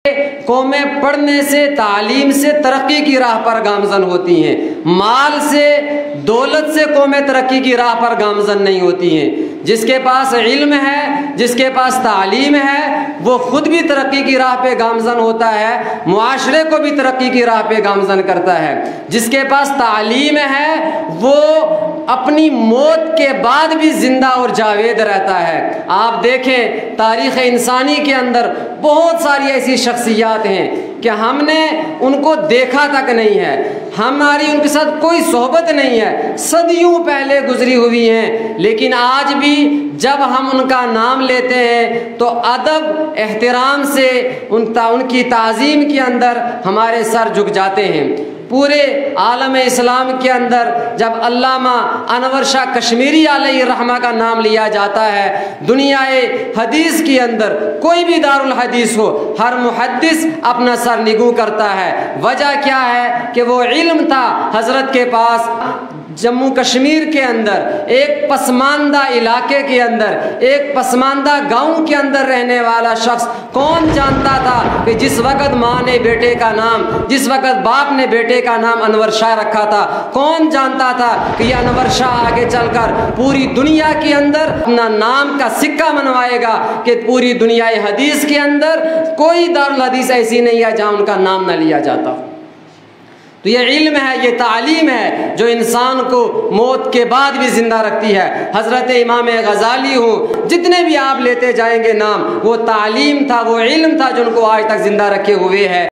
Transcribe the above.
कौमें पढ़ने से, तालीम से तरक्की की राह पर गामजन होती हैं। माल से, दौलत से कौमें तरक्की की राह पर गामजन नहीं होती हैं। जिसके पास इल्म है, जिसके पास तालीम है, वो खुद भी तरक्की की राह पे गामजन होता है, मुआशरे को भी तरक्की की राह पे गामजन करता है। जिसके पास तालीम है वो अपनी मौत के बाद भी जिंदा और जावेद रहता है। आप देखें तारीख़ इंसानी के अंदर बहुत सारी ऐसी शख्सियात हैं कि हमने उनको देखा तक नहीं है, हमारी उनके साथ कोई सोहबत नहीं है, सदियों पहले गुजरी हुई हैं, लेकिन आज भी जब हम उनका नाम लेते हैं तो अदब एहतराम से उनकी ताज़ीम के अंदर हमारे सर झुक जाते हैं। पूरे आलम इस्लाम के अंदर जब अल्लामा अनवर शाह कश्मीरी अलैहि रहमा का नाम लिया जाता है, दुनियाए हदीस के अंदर कोई भी दारुल हदीस हो, हर मुहद्दिस अपना सर निगू करता है। वजह क्या है कि वो इल्म था हज़रत के पास। जम्मू कश्मीर के अंदर एक पसमानदा इलाके के अंदर, एक पसमानदा गांव के अंदर रहने वाला शख्स कौन जानता था कि जिस वक़्त माँ ने बेटे का नाम, जिस वक़्त बाप ने बेटे का नाम अनवर शाह रखा था, कौन जानता था कि ये अनवर शाह आगे चलकर पूरी दुनिया के अंदर अपना नाम का सिक्का मनवाएगा कि पूरी दुनिया हदीस के अंदर कोई दारुल हदीस ऐसी नहीं है जहाँ उनका नाम न लिया जाता। तो ये इल्म है, ये तालीम है जो इंसान को मौत के बाद भी ज़िंदा रखती है। हज़रत इमाम गज़ाली हो, जितने भी आप लेते जाएंगे नाम, वो तालीम था, वो इल्म था जो उनको आज तक ज़िंदा रखे हुए है।